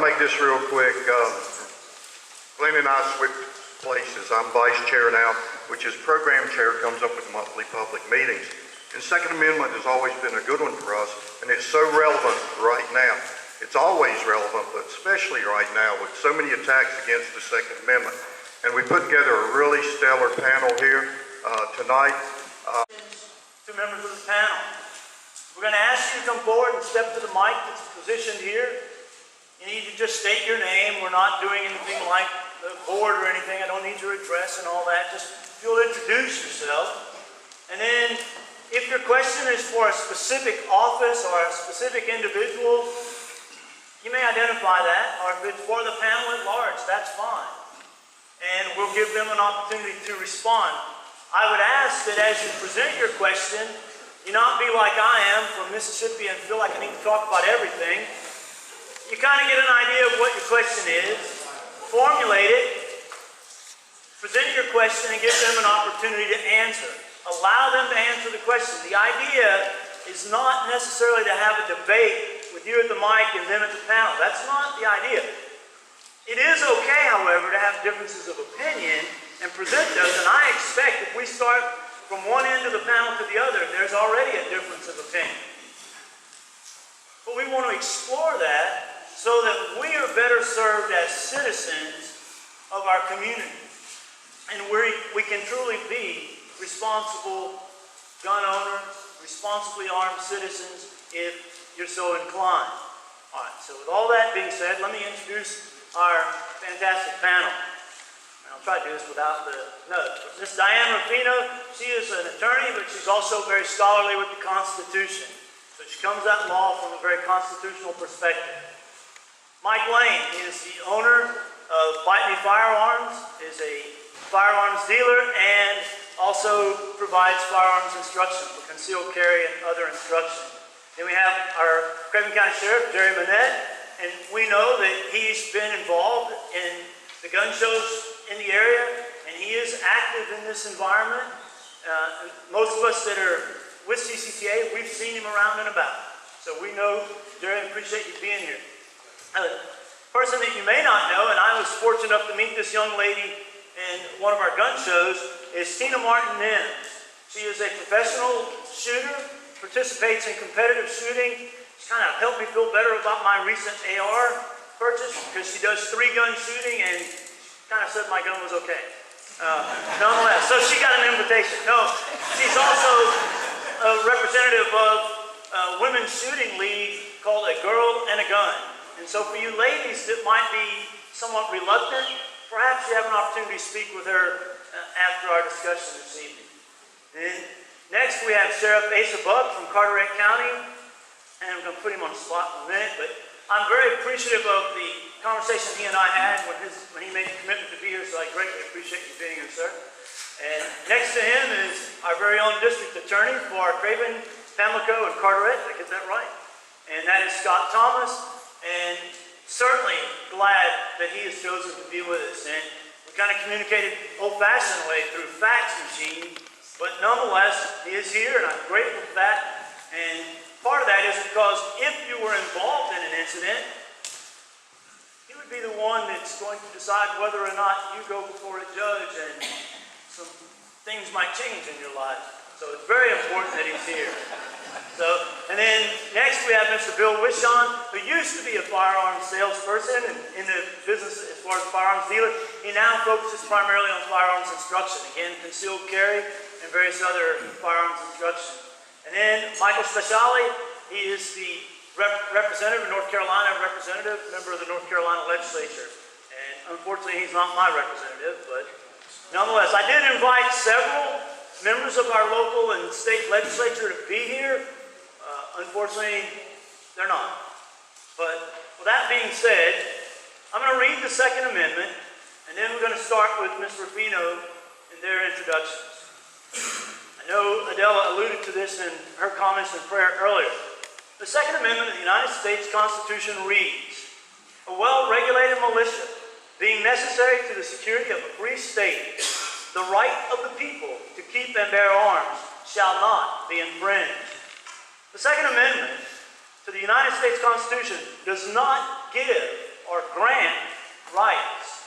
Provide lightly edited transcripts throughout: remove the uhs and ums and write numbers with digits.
I'll make this real quick. Glenn and I switched places. I'm vice chair now, which is program chair, comes up with monthly public meetings. And Second Amendment has always been a good one for us, and it's so relevant right now. It's always relevant, but especially right now with so many attacks against the Second Amendment. And we put together a really stellar panel here tonight. Two members of the panel. We're going to ask you to come forward and step to the mic that's positioned here. You need to just state your name. We're not doing anything like the board or anything. I don't need your address and all that. Just if you'll introduce yourself. And then if your question is for a specific office or a specific individual, you may identify that. Or if it's for the panel at large, that's fine. And we'll give them an opportunity to respond. I would ask that as you present your question, you not be like I am from Mississippi and feel like I need to talk about everything. You kind of get an idea of what your question is, formulate it, present your question, and give them an opportunity to answer. Allow them to answer the question. The idea is not necessarily to have a debate with you at the mic and them at the panel. That's not the idea. It is okay, however, to have differences of opinion and present those, and I expect if we start from one end of the panel to the other, there's already a difference of opinion. But we want to explore that so that we are better served as citizens of our community. And we can truly be responsible gun owners, responsibly armed citizens, if you're so inclined. All right, so with all that being said, let me introduce our fantastic panel. And I'll try to do this without the notes. Ms. Diane Ruffino, she is an attorney, but she's also very scholarly with the Constitution. So she comes at law from a very constitutional perspective. Mike Lane, he is the owner of Bite Me Firearms, is a firearms dealer, and also provides firearms instruction for concealed carry and other instruction. Then we have our Craven County Sheriff, Jerry Manette, and we know that he's been involved in the gun shows in the area, and he is active in this environment. Most of us that are with CCTA, we've seen him around and about. So we know, Jerry, appreciate you being here. A person that you may not know, and I was fortunate enough to meet this young lady in one of our gun shows, is Tina Martin Nims. She is a professional shooter, participates in competitive shooting. She's kind of helped me feel better about my recent AR purchase because she does 3-gun shooting and kind of said my gun was okay. Nonetheless, so she got an invitation. No, she's also a representative of a women's shooting league called A Girl and a Gun. And so for you ladies that might be somewhat reluctant, perhaps you have an opportunity to speak with her after our discussion this evening. And next we have Sheriff Asa Buck from Carteret County. And I'm going to put him on the spot in a minute, but I'm very appreciative of the conversation he and I had when he made a commitment to be here, so I greatly appreciate you being here, sir. And next to him is our very own district attorney for Craven, Pamlico, and Carteret. Did I get that right? And that is Scott Thomas. And certainly glad that he has chosen to be with us. And we kind of communicated old-fashioned way through fax machine, but nonetheless, he is here, and I'm grateful for that. And part of that is because if you were involved in an incident, he would be the one that's going to decide whether or not you go before a judge, and some things might change in your life. So it's very important that he's here. So, and then next we have Mr. Bill Wishon, who used to be a firearms salesperson and in the business as far as firearms dealer. He now focuses primarily on firearms instruction, again, concealed carry and various other firearms instruction. And then Michael Speciale, he is the representative of North Carolina, member of the North Carolina legislature. And unfortunately, he's not my representative, but nonetheless, I did invite several members of our local and state legislature to be here. Unfortunately, they're not. But with that being said, I'm going to read the Second Amendment, and then we're going to start with Ms. Ruffino and their introductions. I know Adela alluded to this in her comments and prayer earlier. The Second Amendment of the United States Constitution reads, "A well-regulated militia, being necessary to the security of a free state, the right of the people to keep and bear arms shall not be infringed." The Second Amendment to the United States Constitution does not give or grant rights.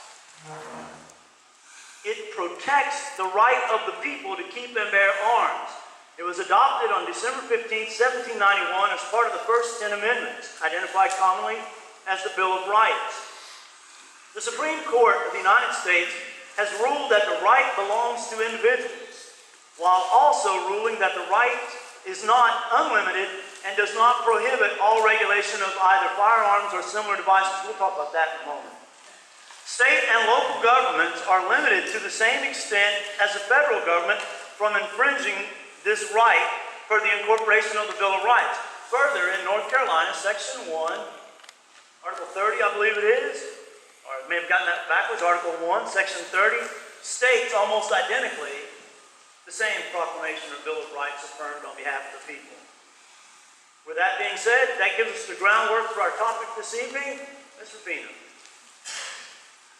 It protects the right of the people to keep and bear arms. It was adopted on December 15, 1791 as part of the first 10 amendments, identified commonly as the Bill of Rights. The Supreme Court of the United States has ruled that the right belongs to individuals, while also ruling that the right is not unlimited and does not prohibit all regulation of either firearms or similar devices. We'll talk about that in a moment. State and local governments are limited to the same extent as the federal government from infringing this right for the incorporation of the Bill of Rights. Further, in North Carolina, Section 1, Article 30, I believe it is, or I may have gotten that backwards, Article 1, Section 30, states almost identically the same proclamation or Bill of Rights affirmed on behalf of the people. With that being said, that gives us the groundwork for our topic this evening. Ms. Rufino.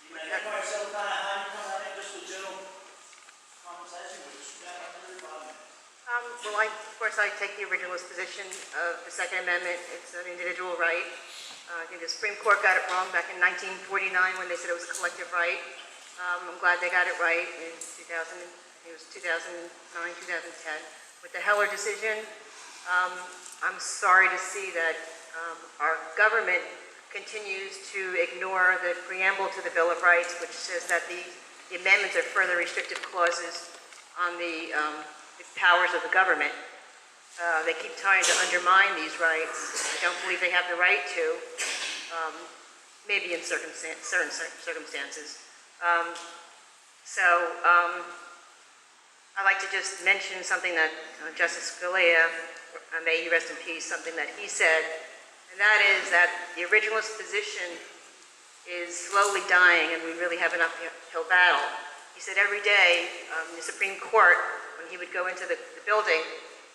You may identify yourself kind of how you come out in just a general conversation, which you got up to 35 minutes. Well, of course, I take the originalist position of the Second Amendment. It's an individual right. I think the Supreme Court got it wrong back in 1949 when they said it was a collective right. I'm glad they got it right in 2000. It was 2009, 2010 with the Heller decision. I'm sorry to see that our government continues to ignore the preamble to the Bill of Rights, which says that the amendments are further restrictive clauses on the powers of the government. They keep trying to undermine these rights. I don't believe they have the right to, maybe in certain circumstances. I'd like to just mention something that Justice Scalia, may he rest in peace, something that he said, and that is that the originalist position is slowly dying and we really have an uphill battle. He said every day in the Supreme Court, when he would go into the building,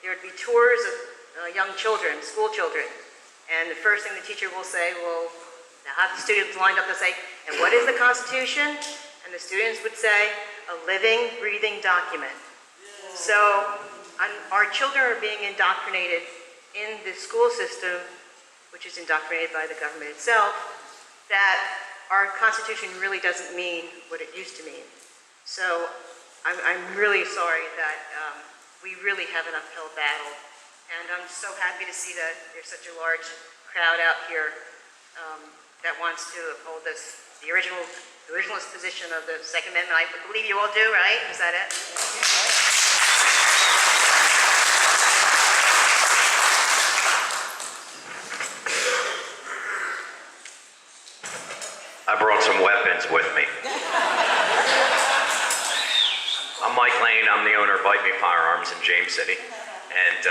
there would be tours of young children, school children, and the first thing the teacher will say, well, now have the students lined up to say, and what is the Constitution? And the students would say, a living, breathing document. So our children are being indoctrinated in the school system, which is indoctrinated by the government itself, that our Constitution really doesn't mean what it used to mean. So I'm really sorry that we really have an uphill battle. And I'm so happy to see that there's such a large crowd out here that wants to uphold the originalist position of the Second Amendment. I believe you all do, right? Is that it? I brought some weapons with me. I'm Mike Lane. I'm the owner of Bite Me Firearms in James City. And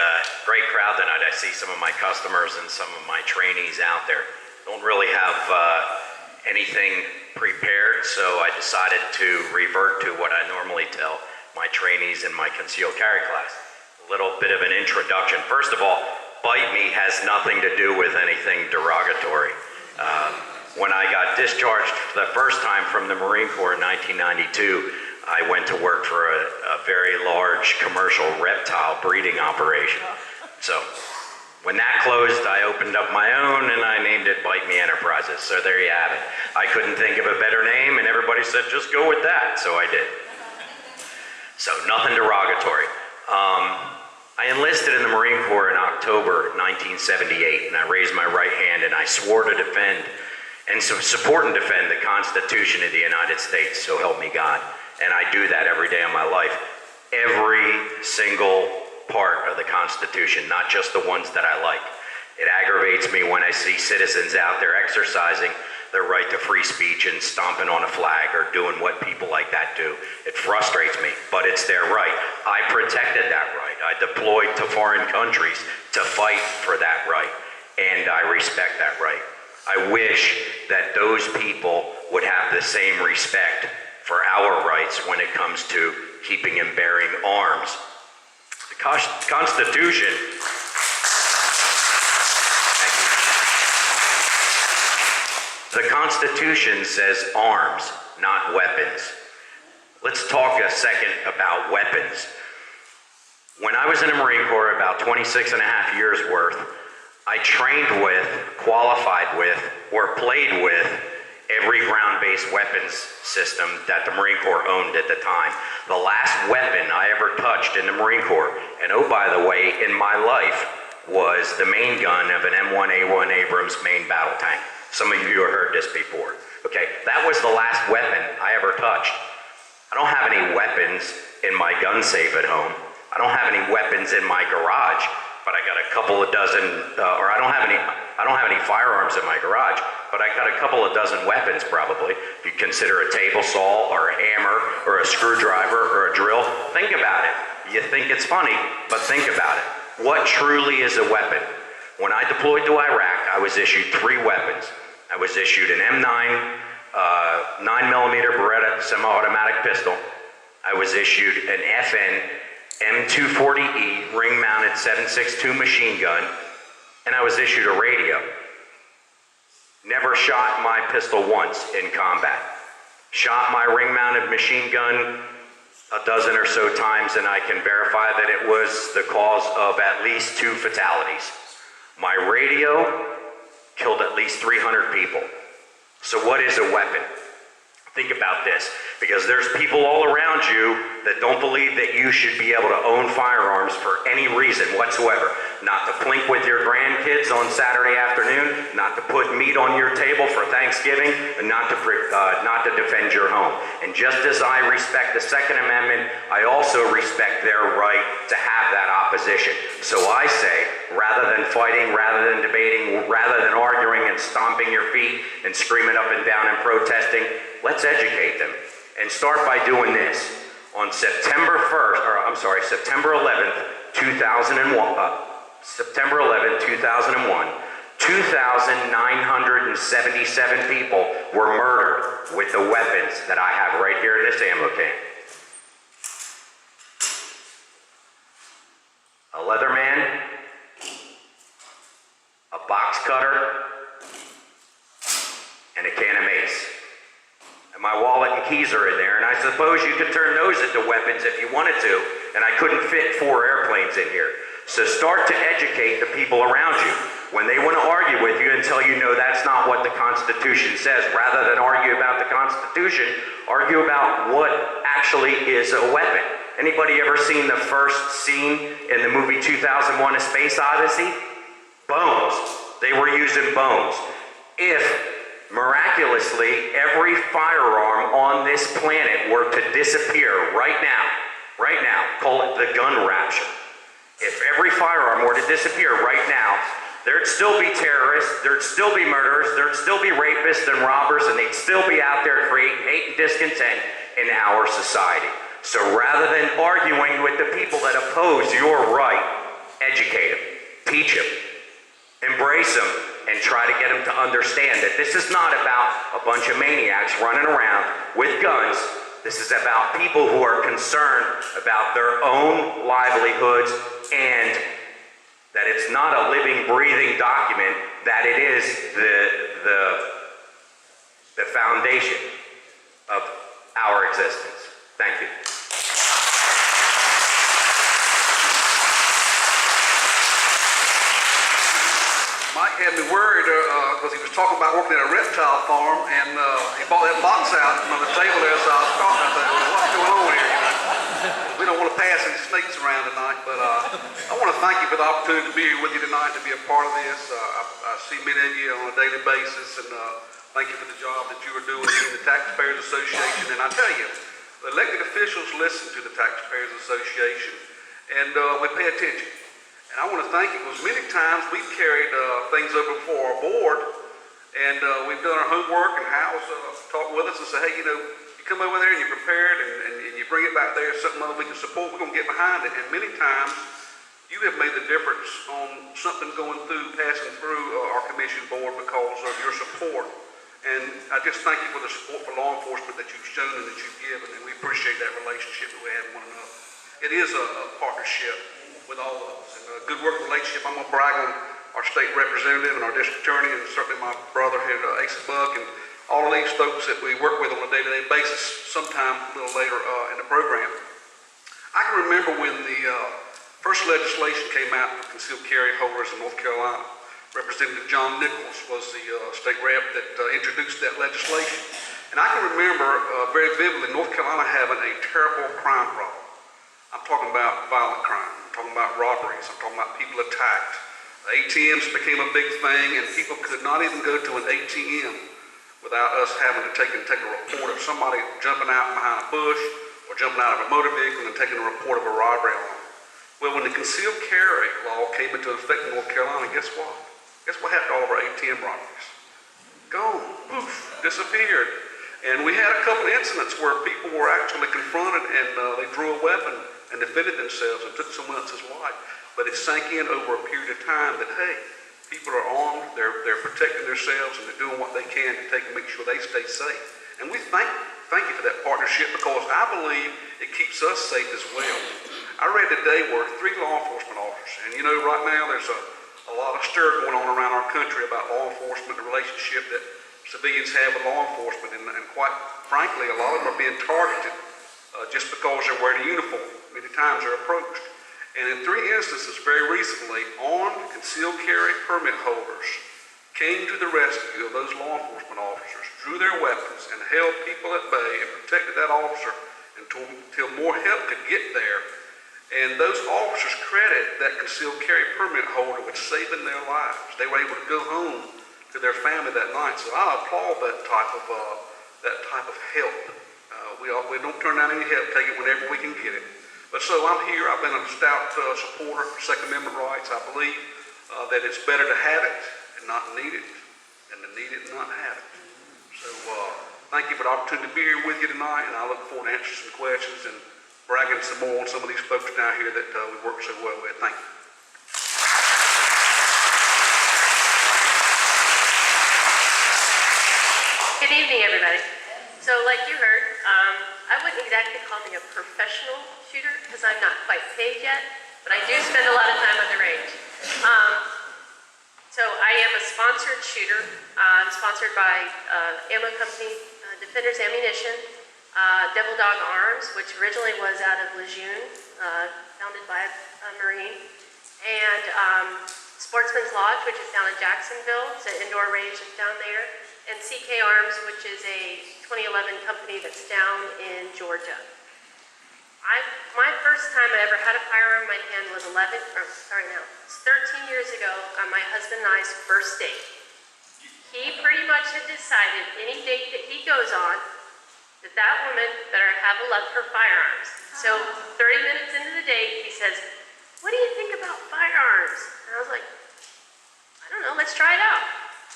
great crowd tonight. I see some of my customers and some of my trainees out there. Don't really have anything prepared, so I decided to revert to what I normally tell my trainees in my concealed carry class. A little bit of an introduction. First of all, Bite Me has nothing to do with anything derogatory. When I got discharged for the first time from the Marine Corps in 1992, I went to work for a very large commercial reptile breeding operation. So when that closed, I opened up my own and I named it Bite Me Enterprises. So there you have it. I couldn't think of a better name and everybody said, just go with that. So I did. So nothing derogatory. I enlisted in the Marine Corps in October 1978 and I raised my right hand and I swore to defend and support and defend the Constitution of the United States. So help me God. And I do that every day of my life. Every single part of the Constitution, not just the ones that I like. It aggravates me when I see citizens out there exercising their right to free speech and stomping on a flag or doing what people like that do. It frustrates me, but it's their right. I protected that right. I deployed to foreign countries to fight for that right, and I respect that right. I wish that those people would have the same respect for our rights when it comes to keeping and bearing arms. The Constitution, the Constitution says arms, not weapons. Let's talk a second about weapons. When I was in the Marine Corps, about 26 and a half years worth, I trained with, qualified with, or played with every ground-based weapons system that the Marine Corps owned at the time. The last weapon I ever touched in the Marine Corps, and oh, by the way, in my life, was the main gun of an M1A1 Abrams main battle tank. Some of you have heard this before. Okay, that was the last weapon I ever touched. I don't have any weapons in my gun safe at home. I don't have any weapons in my garage, but I got a couple of dozen, or I don't have any firearms in my garage, but I got a couple of dozen weapons probably. If you consider a table saw or a hammer or a screwdriver or a drill, think about it. You think it's funny, but think about it. What truly is a weapon? When I deployed to Iraq, I was issued 3 weapons. I was issued an M9, 9mm Beretta semi-automatic pistol. I was issued an FN M240E ring-mounted 7.62 machine gun, and I was issued a radio. Never shot my pistol once in combat. Shot my ring-mounted machine gun a dozen or so times, and I can verify that it was the cause of at least 2 fatalities. My radio killed at least 300 people. So what is a weapon? Think about this, because there's people all around you that don't believe that you should be able to own firearms for any reason whatsoever. Not to plink with your grandkids on Saturday afternoon, not to put meat on your table for Thanksgiving, and not to defend your home. And just as I respect the Second Amendment, I also respect their right to have that opposition. So I say, rather than fighting, rather than debating, rather than arguing and stomping your feet and screaming up and down and protesting, let's educate them. And start by doing this. On September 11th, 2001, 2,977 people were murdered with the weapons that I have right here in this ammo can. A Leatherman, a box cutter, and a can of mace. And my wallet and keys are in there, and I suppose you could turn those into weapons if you wanted to, and I couldn't fit 4 airplanes in here. So start to educate the people around you. When they want to argue with you and tell you, no, that's not what the Constitution says, rather than argue about the Constitution, argue about what actually is a weapon. Anybody ever seen the first scene in the movie 2001: A Space Odyssey? Bones. They were using bones. If miraculously every firearm on this planet were to disappear right now, call it the gun rapture. If every firearm were to disappear right now, there'd still be terrorists, there'd still be murderers, there'd still be rapists and robbers, and they'd still be out there creating hate and discontent in our society. So rather than arguing with the people that oppose your right, educate them, teach them, embrace them, and try to get them to understand that this is not about a bunch of maniacs running around with guns. This is about people who are concerned about their own livelihoods, and that it's not a living, breathing document, that it is the foundation of our existence. Thank you. Mike had me worried because he was talking about working at a reptile farm, and he brought that box out from the table there, so I was talking. I said, well, what's going on here? We don't want to pass any snakes around tonight, but I want to thank you for the opportunity to be here with you tonight, to be a part of this. I see many of you on a daily basis, and thank you for the job that you are doing in the Taxpayers Association. And I tell you, the elected officials listen to the Taxpayers Association, and we pay attention. And I want to thank you because many times we've carried things over before our board, and we've done our homework, and Hal's talked with us and said, hey, you know, you come over there and you're prepared and you bring it back there, something other we can support, we're going to get behind it. And many times you have made the difference on something going through, passing through our commission board because of your support. And I just thank you for the support for law enforcement that you've shown and that you've given, and we appreciate that relationship that we have with one another. It is a partnership with all of us, and a good working relationship. I'm going to brag on our state representative and our district attorney, and certainly my brother here, Asa Buck, and all of these folks that we work with on a day-to-day basis, sometime a little later in the program. I can remember when the first legislation came out for concealed carry holders in North Carolina. Representative John Nichols was the state rep that introduced that legislation. And I can remember very vividly North Carolina having a terrible crime problem. I'm talking about violent crime. I'm talking about robberies. I'm talking about people attacked. ATMs became a big thing, and people could not even go to an ATM without us having to take a report of somebody jumping out behind a bush or jumping out of a motor vehicle and taking a report of a robbery on them. Well, when the concealed carry law came into effect in North Carolina, guess what? Guess what happened to all of our ATM robberies? Gone, poof, disappeared. And we had a couple of incidents where people were actually confronted and they drew a weapon and defended themselves and took someone else's life. But it sank in over a period of time that, hey, people are armed, they're protecting themselves, and they're doing what they can to make sure they stay safe. And we thank you for that partnership, because I believe it keeps us safe as well. I read today where 3 law enforcement officers, and you know right now there's a lot of stir going on around our country about law enforcement, the relationship that civilians have with law enforcement, and quite frankly, a lot of them are being targeted just because they're wearing a uniform. Many times they're approached. And in 3 instances very recently, armed concealed carry permit holders came to the rescue of those law enforcement officers, drew their weapons, and held people at bay and protected that officer until more help could get there. And those officers credit that concealed carry permit holder with saving their lives. They were able to go home to their family that night. So I applaud that type of help. We don't turn down any help, take it whenever we can get it. But so I'm here. I've been a stout supporter of Second Amendment rights. I believe that it's better to have it and not need it than to need it and not have it. So thank you for the opportunity to be here with you tonight, and I look forward to answering some questions and bragging some more on some of these folks down here that we work so well with. Thank you. Good evening, everybody. So like you heard, I wouldn't exactly call me a professional shooter because I'm not quite paid yet, but I do spend a lot of time on the range. So I am a sponsored shooter. I'm sponsored by ammo company, Defenders Ammunition, Devil Dog Arms, which originally was out of Lejeune, founded by a Marine, and Sportsman's Lodge, which is down in Jacksonville. It's an indoor range down there. And CK Arms, which is a 2011 company that's down in Georgia. My first time I ever had a firearm in my hand was 13 years ago on my husband and I's first date. He pretty much had decided any date that he goes on, that woman better have a love for firearms. So 30 minutes into the date, he says, "What do you think about firearms?" And I was like, "I don't know, let's try it out."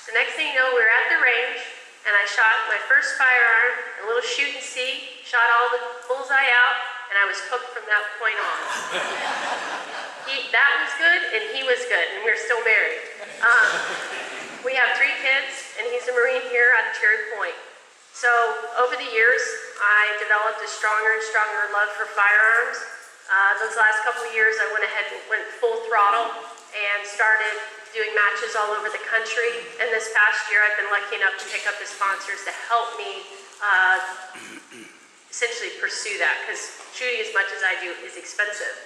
The next thing you know, we were at the range, and I shot my first firearm, a little shoot and see, shot all the bullseye out, and I was hooked from that point on. That was good, and he was good, and we're still married. We have 3 kids, and he's a Marine here out of Cherry Point. So over the years, I developed a stronger and stronger love for firearms. Those last couple of years, I went ahead and went full throttle and started doing matches all over the country. And this past year, I've been lucky enough to pick up the sponsors to help me essentially pursue that, because shooting as much as I do is expensive.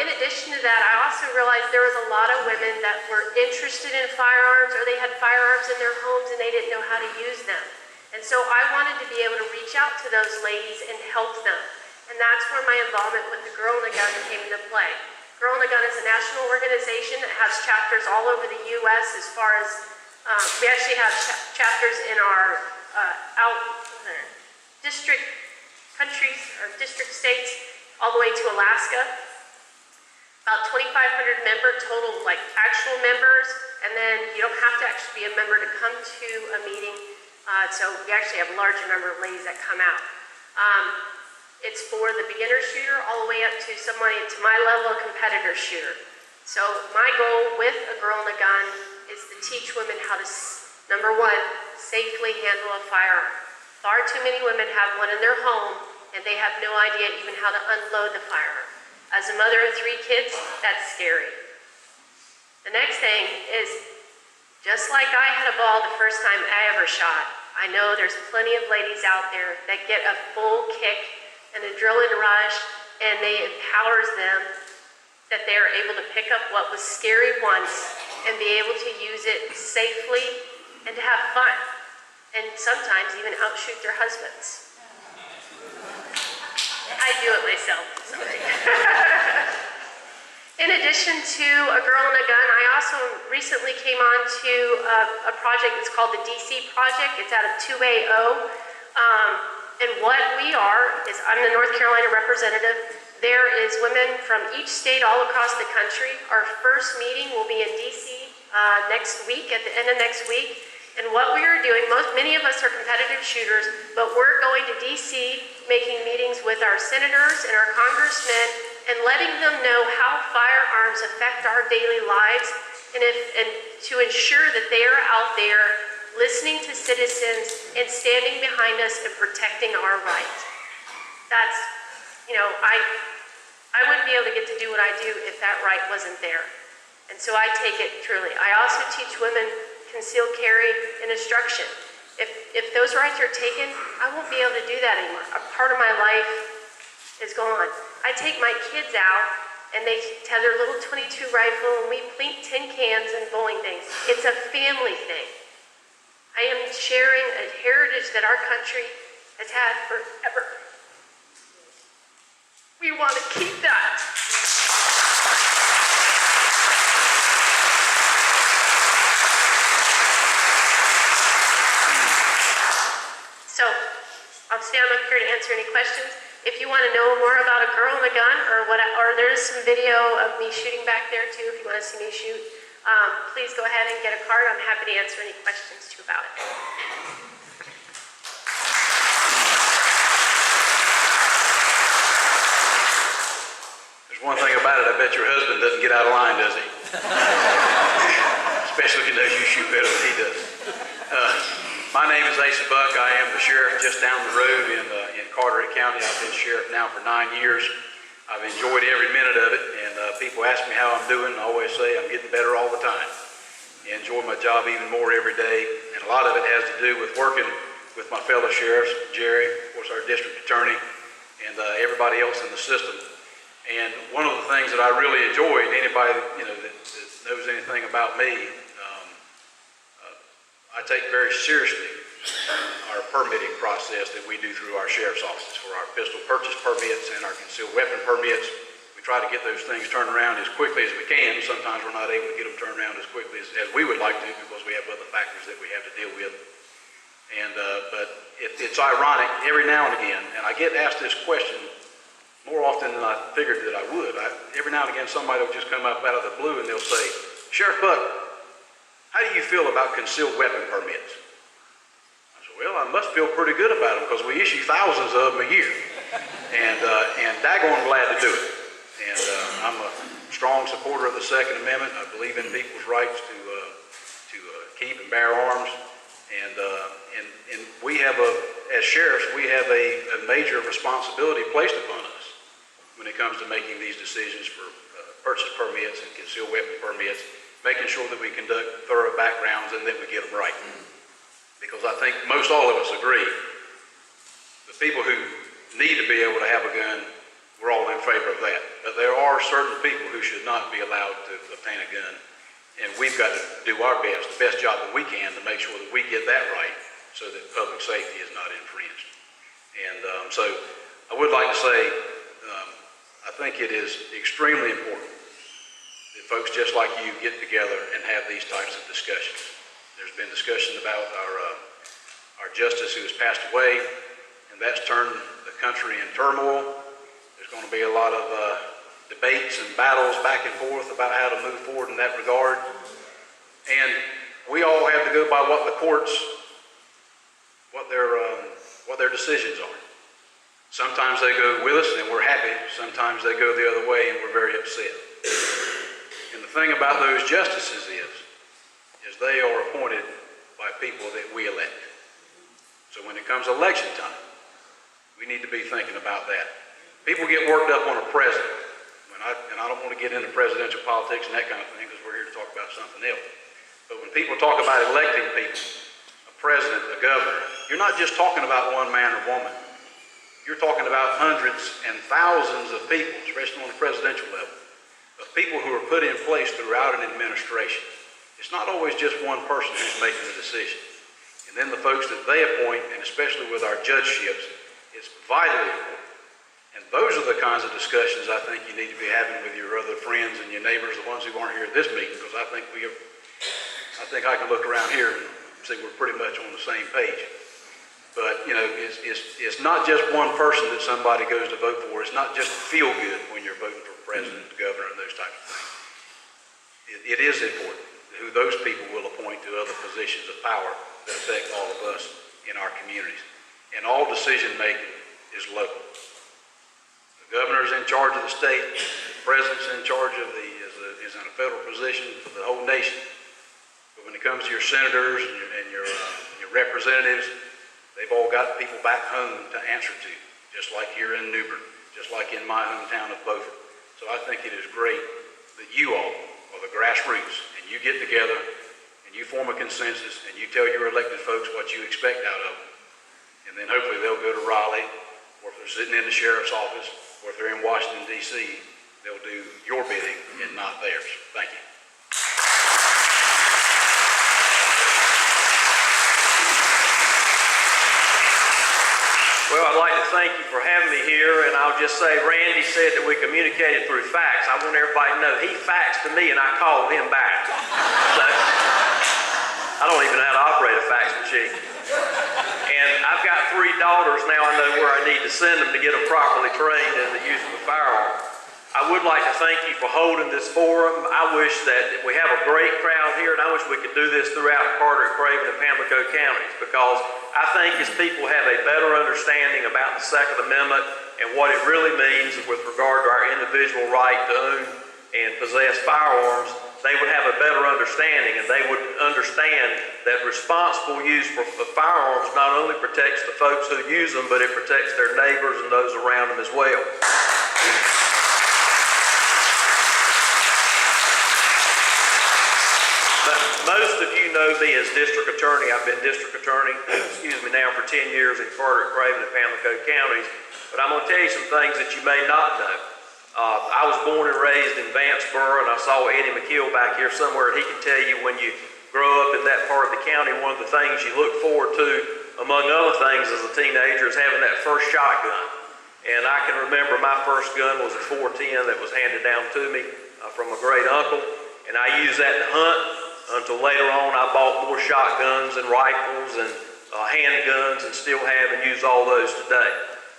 In addition to that, I also realized there was a lot of women that were interested in firearms, or they had firearms in their homes and they didn't know how to use them. And so I wanted to be able to reach out to those ladies and help them. And that's where my involvement with the Girl and a Gun came into play. Girl and a Gun is a national organization that has chapters all over the U.S. as far as, we actually have chapters in our district countries, or district states, all the way to Alaska. About 2,500 member total, like actual members, and then you don't have to actually be a member to come to a meeting. So we actually have a larger number of ladies that come out. It's for the beginner shooter all the way up to somebody to my level of competitor shooter. So my goal with a Girl and a Gun is to teach women how to, number one, safely handle a firearm. Far too many women have one in their home and they have no idea even how to unload the firearm. As a mother of 3 kids, that's scary. The next thing is, just like I had a ball the first time I ever shot, I know there's plenty of ladies out there that get a full kick and adrenaline rush, and they empowers them that they are able to pick up what was scary once and be able to use it safely and to have fun, and sometimes even outshoot their husbands. I do it myself, sorry. In addition to A Girl and a Gun, I also recently came on to a project that's called the DC Project. It's out of 2AO. And what we are is, I'm the North Carolina representative. There is women from each state all across the country. Our first meeting will be in DC next week, at the end of next week. And what we are doing, many of us are competitive shooters, but we're going to DC, making meetings with our senators and our congressmen, and letting them know how firearms affect our daily lives, and to ensure that they are out there listening to citizens and standing behind us and protecting our rights. That's, I wouldn't be able to get to do what I do if that right wasn't there. And so I take it truly. I also teach women concealed carry and instruction. If those rights are taken, I won't be able to do that anymore. A part of my life is gone. I take my kids out and they have their little .22 rifle and we plink tin cans and bowling things. It's a family thing. I am sharing a heritage that our country has had forever. We want to keep that. So, I'll stand up here to answer any questions. If you want to know more about A Girl and a Gun, or there's some video of me shooting back there too, if you want to see me shoot, please go ahead and get a card. I'm happy to answer any questions too about it. There's one thing about it, I bet your husband doesn't get out of line, does he? Especially if he knows you shoot better than he does. My name is Asa Buck. I am the sheriff just down the road in Carteret County. I've been sheriff now for 9 years. I've enjoyed every minute of it, and people ask me how I'm doing, and I always say I'm getting better all the time. I enjoy my job even more every day, and a lot of it has to do with working with my fellow sheriffs, Jerry, of course, our district attorney, and everybody else in the system. And one of the things that I really enjoy, and anybody that knows anything about me, I take very seriously our permitting process that we do through our sheriff's offices for our pistol purchase permits and our concealed weapon permits. We try to get those things turned around as quickly as we can. Sometimes we're not able to get them turned around as quickly as we would like to because we have other factors that we have to deal with. And but it's ironic every now and again, and I get asked this question more often than I figured that I would. Every now and again somebody will just come up out of the blue and they'll say, "Sheriff Buck, how do you feel about concealed weapon permits?" I said, "Well, I must feel pretty good about them because we issue thousands of them a year. And daggone glad to do it. And I'm a strong supporter of the Second Amendment. I believe in people's rights to keep and bear arms. And we have as sheriffs, we have a major responsibility placed upon us when it comes to making these decisions for purchase permits and concealed weapon permits, making sure that we conduct thorough backgrounds and that we get them right. Because I think most all of us agree, the people who need to be able to have a gun, we're all in favor of that. But there are certain people who should not be allowed to obtain a gun. And we've got to do our best, the best job that we can to make sure that we get that right so that public safety is not infringed. And so I would like to say, I think it is extremely important that folks just like you get together and have these types of discussions. There's been discussion about our justice who has passed away, and that's turned the country in turmoil. There's going to be a lot of debates and battles back and forth about how to move forward in that regard. And we all have to go by what the courts, what their decisions are. Sometimes they go with us and we're happy. Sometimes they go the other way and we're very upset. And the thing about those justices is they are appointed by people that we elect. So when it comes election time, we need to be thinking about that. People get worked up on a president. And I don't want to get into presidential politics and that kind of thing because we're here to talk about something else. But when people talk about electing people, a president, a governor, you're not just talking about one man or woman. You're talking about hundreds and thousands of people, especially on the presidential level, of people who are put in place throughout an administration. it's not always just one person who's making the decision. And then the folks that they appoint, and especially with our judgeships, it's vitally important. And those are the kinds of discussions I think you need to be having with your other friends and your neighbors, the ones who aren't here at this meeting, because I think I can look around here and see we're pretty much on the same page. But, you know, it's not just one person that somebody goes to vote for. It's not just feel good when you're voting for president, governor, and those types of things. It is important who those people will appoint to other positions of power that affect all of us in our communities. And all decision-making is local. The governor's in charge of the state, the president's in charge of is in a federal position for the whole nation. But when it comes to your senators and your representatives, they've all got people back home to answer to, just like here in New Bern, just like in my hometown of Beaufort. So I think it is great that you all are the grassroots, and you get together and you form a consensus and you tell your elected folks what you expect out of them. And then hopefully they'll go to Raleigh, or if they're sitting in the sheriff's office, or if they're in Washington, D.C., they'll do your bidding and not theirs. Thank you. Well, I'd like to thank you for having me here, and I'll just say Randy said that we communicated through fax. I want everybody to know he faxed to me and I called him back. So, I don't even know how to operate a fax machine. And I've got 3 daughters now. I know where I need to send them to get them properly trained in the use of a firearm. I would like to thank you for holding this forum. I wish that we have a great crowd here, and I wish we could do this throughout Carteret, Craven, and Pamlico counties, because I think as people have a better understanding about the Second Amendment and what it really means with regard to our individual right to own and possess firearms, they would have a better understanding, and they would understand that responsible use of firearms not only protects the folks who use them, but it protects their neighbors and those around them as well. Most of you know me as district attorney. I've been district attorney, now for 10 years in Carteret, Craven, and Pamlico counties. But I'm going to tell you some things that you may not know. I was born and raised in Vanceboro, and I saw Eddie McKeel back here somewhere, and he can tell you when you grow up in that part of the county, one of the things you look forward to, among other things as a teenager, is having that first shotgun. And I can remember my first gun was a 410 that was handed down to me from a great uncle, and I used that to hunt. Until later on, I bought more shotguns and rifles and handguns and still have and use all those today.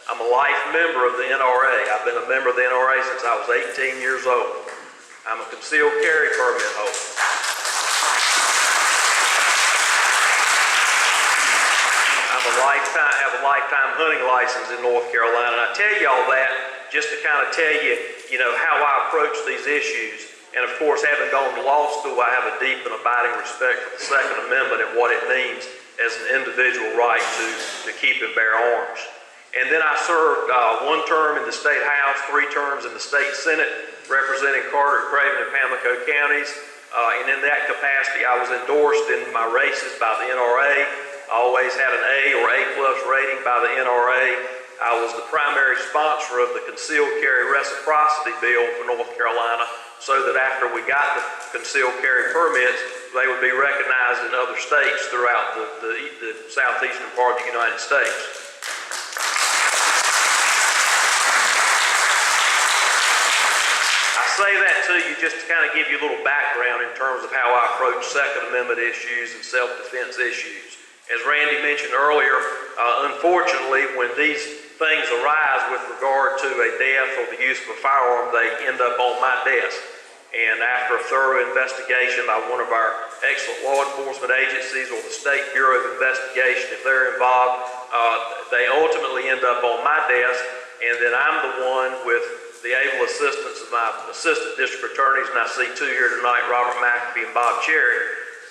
I'm a life member of the NRA. I've been a member of the NRA since I was 18 years old. I'm a concealed carry permit holder. I have a lifetime hunting license in North Carolina. And I tell you all that just to kind of tell you, how I approach these issues. And of course, having gone to law school, I have a deep and abiding respect for the Second Amendment and what it means as an individual right to keep and bear arms. And then I served 1 term in the State House, 3 terms in the State Senate, representing Carteret, Craven, and Pamlico counties. And in that capacity, I was endorsed in my races by the NRA. I always had an A or A+ rating by the NRA. I was the primary sponsor of the Concealed Carry Reciprocity Bill for North Carolina, so that after we got the concealed carry permits, they would be recognized in other states throughout the southeastern part of the United States. I say that to you just to kind of give you a little background in terms of how I approach Second Amendment issues and self-defense issues. As Randy mentioned earlier, unfortunately, when these things arise with regard to a death or the use of a firearm, they end up on my desk. And after a thorough investigation by one of our excellent law enforcement agencies or the State Bureau of Investigation, if they're involved, they ultimately end up on my desk. And then I'm the one, with the able assistance of my assistant district attorneys, and I see 2 here tonight, Robert McAfee and Bob Cherry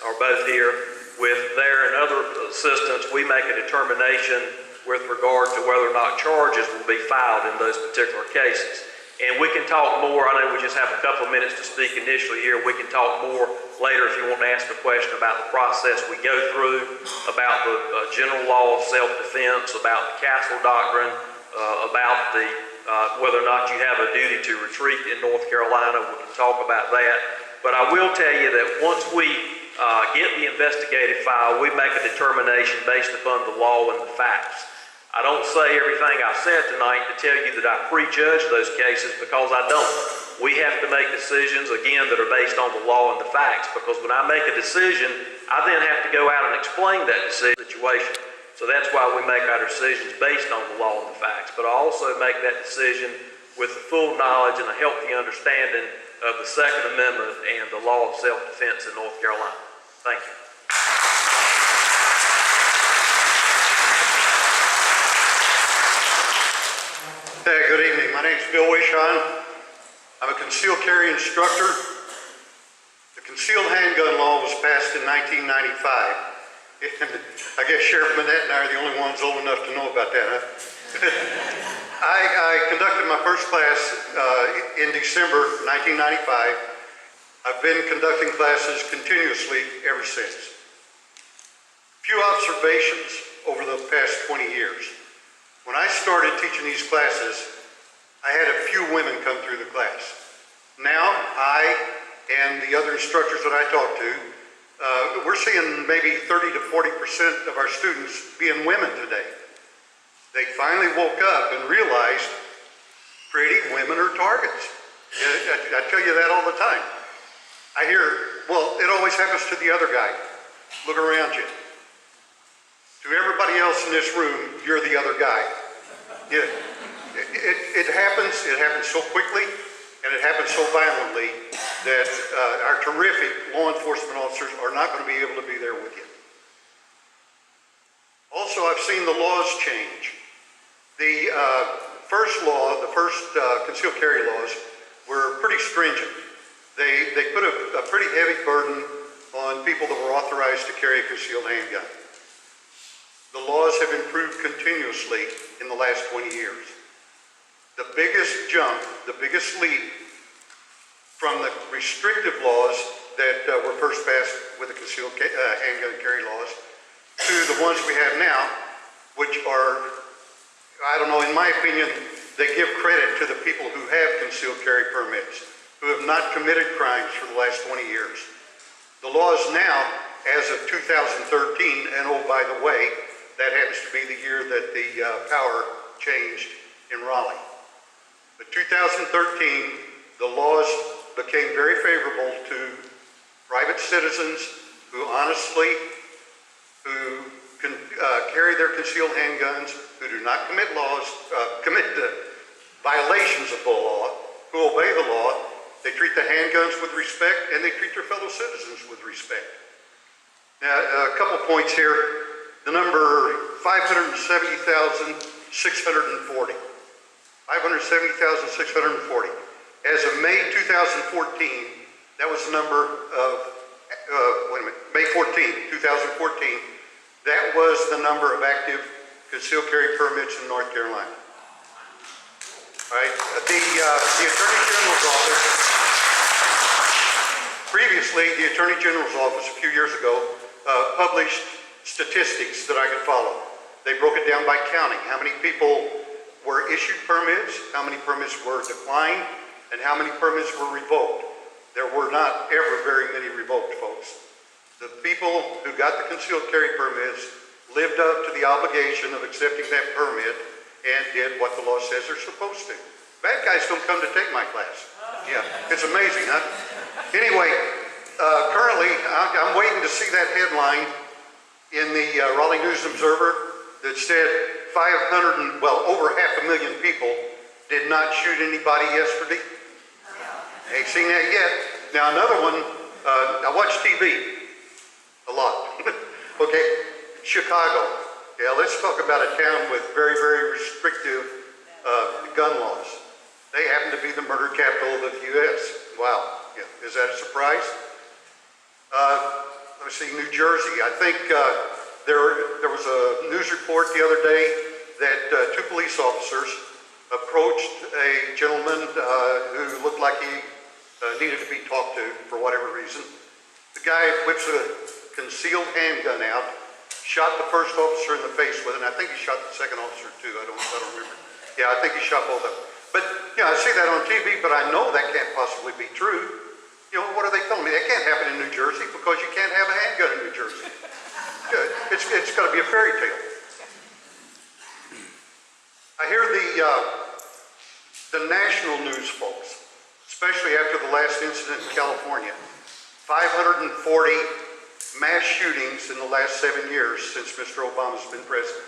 are both here. With their and other assistants, we make a determination with regard to whether or not charges will be filed in those particular cases. And we can talk more. I know we just have a couple of minutes to speak initially here. We can talk more later if you want to ask a question about the process we go through, about the general law of self-defense, about the Castle Doctrine, about the whether or not you have a duty to retreat in North Carolina. We can talk about that. But I will tell you that once we get the investigative file, we make a determination based upon the law and the facts. I don't say everything I said tonight to tell you that I prejudge those cases, because I don't. We have to make decisions, again, that are based on the law and the facts, because when I make a decision, I then have to go out and explain that situation. So that's why we make our decisions based on the law and the facts. But I also make that decision with the full knowledge and a healthy understanding of the Second Amendment and the law of self-defense in North Carolina. Thank you. Hey, good evening. My name's Bill Wishon. I'm a concealed carry instructor. The concealed handgun law was passed in 1995. And I guess Sheriff Manette and I are the only ones old enough to know about that, huh? I conducted my first class in December 1995. I've been conducting classes continuously ever since. Few observations over the past 20 years. When I started teaching these classes, I had a few women come through the class. Now, I and the other instructors that I talk to, we're seeing maybe 30 to 40% of our students being women today. They finally woke up and realized pretty women are targets. I tell you that all the time. I hear, well, it always happens to the other guy. Look around you. To everybody else in this room, you're the other guy. Yeah. It happens so quickly, and it happens so violently that our terrific law enforcement officers are not going to be able to be there with you. Also, I've seen the laws change. The first concealed carry laws were pretty stringent. They put a pretty heavy burden on people that were authorized to carry a concealed handgun. The laws have improved continuously in the last 20 years. The biggest jump, the biggest leap from the restrictive laws that were first passed with the concealed handgun carry laws to the ones we have now, which are, I don't know, in my opinion, they give credit to the people who have concealed carry permits, who have not committed crimes for the last 20 years. The laws now, as of 2013, and oh, by the way, that happens to be the year that the power changed in Raleigh. But 2013, the laws became very favorable to private citizens who honestly, who can carry their concealed handguns, who do not commit violations of the law, who obey the law. They treat the handguns with respect, and they treat their fellow citizens with respect. Now, a couple points here. The number 570,640. 570,640. As of May 2014, that was the number of, May 14, 2014, that was the number of active concealed carry permits in North Carolina. All right, the Attorney General's office, previously the Attorney General's office a few years ago published statistics that I could follow. They broke it down by county, how many people were issued permits, how many permits were declined, and how many permits were revoked. There were not ever very many revoked, folks. The people who got the concealed carry permits lived up to the obligation of accepting that permit and did what the law says they're supposed to. Bad guys don't come to take my class. Yeah, it's amazing, huh? Anyway, currently, I'm waiting to see that headline in the Raleigh News Observer that said over 500,000 people did not shoot anybody yesterday. Ain't seen that yet. Now another one, I watch TV a lot. Okay, Chicago. Yeah, let's talk about a town with very, very restrictive gun laws. They happen to be the murder capital of the U.S. Wow, yeah. Is that a surprise? Let's see, New Jersey. I think there was a news report the other day that two police officers approached a gentleman who looked like he needed to be talked to for whatever reason. The guy whips a concealed handgun out, shot the first officer in the face with it, and I think he shot the second officer too. I don't remember. Yeah, I think he shot both of them. But, I see that on TV, but I know that can't possibly be true. You know, what are they telling me? That can't happen in New Jersey because you can't have a handgun in New Jersey. Yeah, it's got to be a fairy tale. I hear the national news folks, especially after the last incident in California, 540 mass shootings in the last 7 years since Mr. Obama's been president.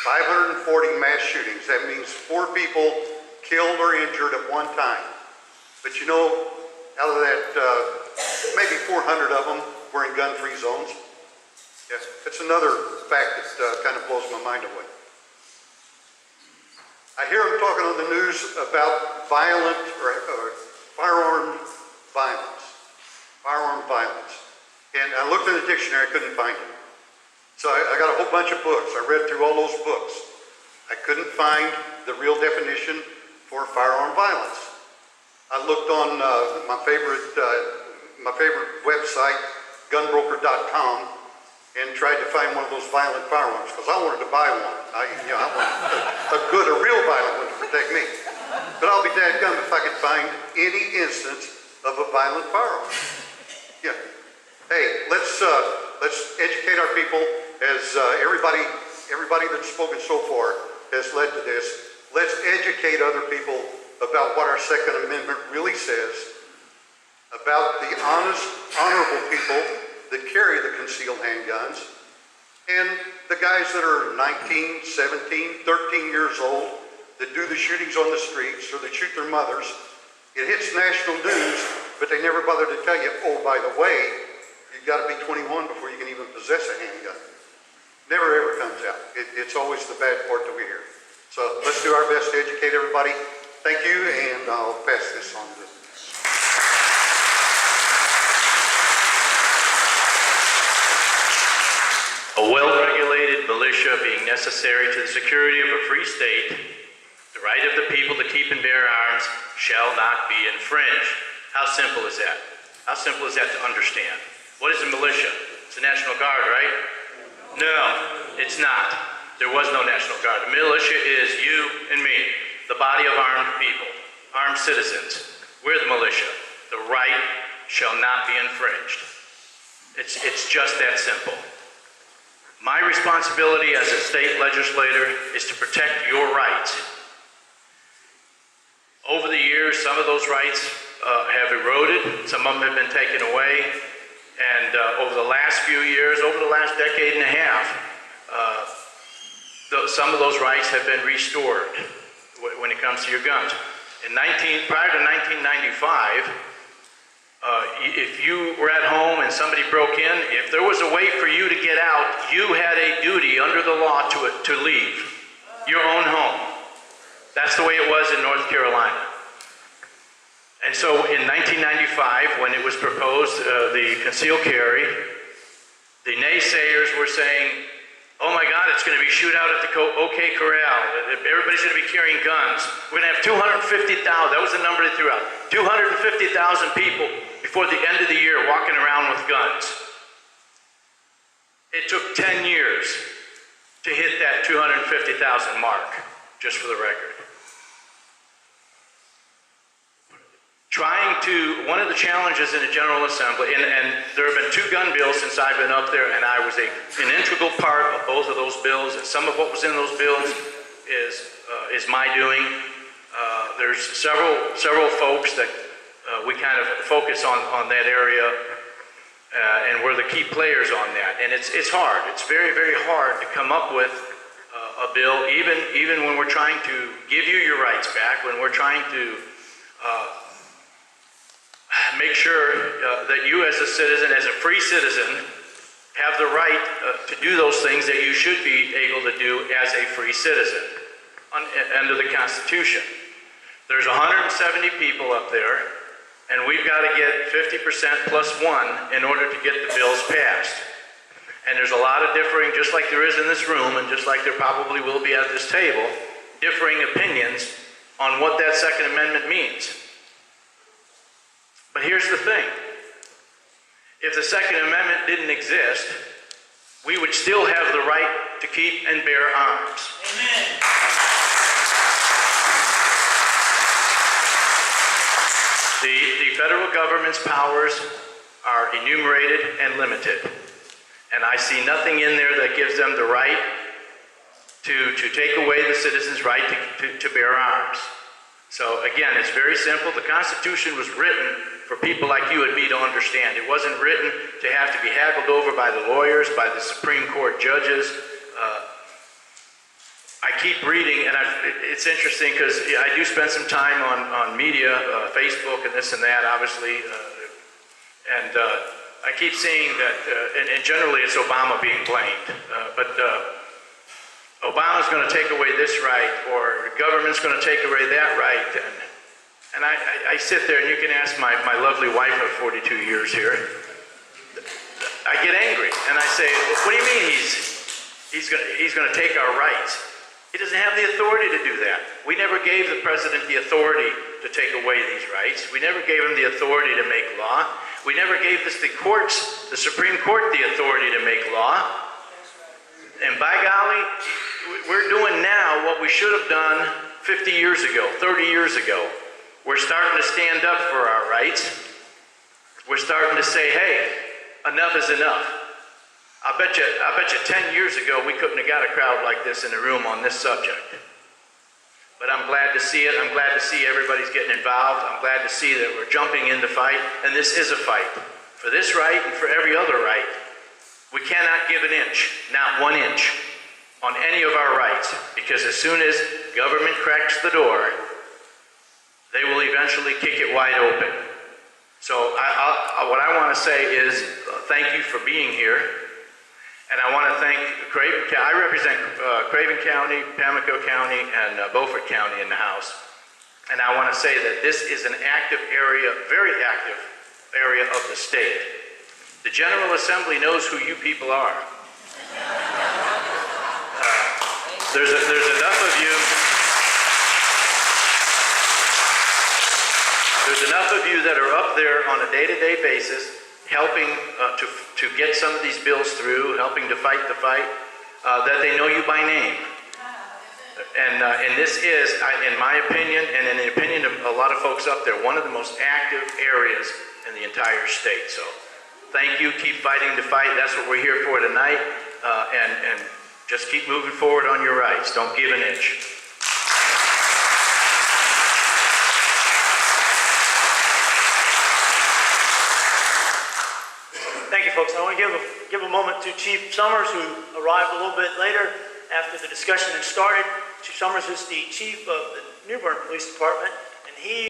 540 mass shootings. That means 4 people killed or injured at one time. But you know, out of that, maybe 400 of them were in gun-free zones. Yes, it's another fact that kind of blows my mind away. I hear them talking on the news about violent or firearm violence. Firearm violence. And I looked in the dictionary, I couldn't find it. So I got a whole bunch of books. I read through all those books. I couldn't find the real definition for firearm violence. I looked on my favorite website, gunbroker.com, and tried to find one of those violent firearms because I wanted to buy one. I wanted a real violent one to protect me. But I'll be dadgum if I could find any instance of a violent firearm. Yeah. Hey, let's educate our people as everybody that's spoken so far has led to this. Let's educate other people about what our Second Amendment really says, about the honest, honorable people that carry the concealed handguns, and the guys that are 19, 17, 13 years old that do the shootings on the streets or that shoot their mothers. It hits national news, but they never bother to tell you, oh, by the way, you've got to be 21 before you can even possess a handgun. Never ever comes out. It's always the bad part that we hear. So let's do our best to educate everybody. Thank you, and I'll pass this on to A well-regulated militia being necessary to the security of a free state, the right of the people to keep and bear arms shall not be infringed. How simple is that? How simple is that to understand? What is a militia? It's the National Guard, right? No, it's not. There was no National Guard. The militia is you and me, the body of armed people, armed citizens. We're the militia. The right shall not be infringed. It's just that simple. My responsibility as a state legislator is to protect your rights. Over the years, some of those rights have eroded, some of them have been taken away, and over the last few years, over the last decade and a half, some of those rights have been restored when it comes to your guns. Prior to 1995, if you were at home and somebody broke in, if there was a way for you to get out, you had a duty under the law to leave your own home. That's the way it was in North Carolina. And so in 1995, when it was proposed, the concealed carry, the naysayers were saying, oh my God, it's going to be shootout at the OK Corral. Everybody's going to be carrying guns. We're going to have 250,000, that was the number they threw out, 250,000 people before the end of the year walking around with guns. It took 10 years to hit that 250,000 mark, just for the record. One of the challenges in the General Assembly, and there have been 2 gun bills since I've been up there, and I was an integral part of both of those bills, and some of what was in those bills is my doing. There's several folks that we kind of focus on that area, and we're the key players on that. And it's hard. It's very, very hard to come up with a bill, even when we're trying to give you your rights back, when we're trying to make sure that you as a citizen, as a free citizen, have the right to do those things that you should be able to do as a free citizen under the Constitution. There's 170 people up there, and we've got to get 50% plus 1 in order to get the bills passed. And there's a lot of differing, just like there is in this room, and just like there probably will be at this table, differing opinions on what that Second Amendment means. But here's the thing. If the Second Amendment didn't exist, we would still have the right to keep and bear arms. Amen. The federal government's powers are enumerated and limited. And I see nothing in there that gives them the right to take away the citizens' right to bear arms. So again, it's very simple. The Constitution was written for people like you and me to understand. It wasn't written to have to be haggled over by the lawyers, by the Supreme Court judges. I keep reading, and it's interesting because I do spend some time on media, Facebook and this and that, obviously, and I keep seeing that, and generally it's Obama being blamed, but Obama's going to take away this right, or the government's going to take away that right, and I sit there, and you can ask my lovely wife of 42 years here. I get angry, and I say, what do you mean he's going to take our rights? He doesn't have the authority to do that. We never gave the president the authority to take away these rights. We never gave him the authority to make law. We never gave the courts, the Supreme Court, the authority to make law. And by golly, we're doing now what we should have done 50 years ago, 30 years ago. We're starting to stand up for our rights. We're starting to say, hey, enough is enough. I bet you 10 years ago we couldn't have got a crowd like this in the room on this subject. But I'm glad to see it. I'm glad to see everybody's getting involved. I'm glad to see that we're jumping in the fight, and this is a fight. For this right and for every other right, we cannot give an inch, not 1 inch, on any of our rights, because as soon as government cracks the door, they will eventually kick it wide open. So what I want to say is thank you for being here. And I want to thank Craven County. I represent Craven County, Pamlico County, and Beaufort County in the House. And I want to say that this is an active area, very active area of the state. The General Assembly knows who you people are. There's enough of you. There's enough of you that are up there on a day-to-day basis, helping to get some of these bills through, helping to fight the fight, that they know you by name. And this is, in my opinion, and in the opinion of a lot of folks up there, one of the most active areas in the entire state. So thank you, keep fighting the fight. That's what we're here for tonight. And just keep moving forward on your rights. Don't give an inch. Thank you, folks. I want to give a moment to Chief Summers, who arrived a little bit later after the discussion had started. Chief Summers is the chief of the New Bern Police Department, and he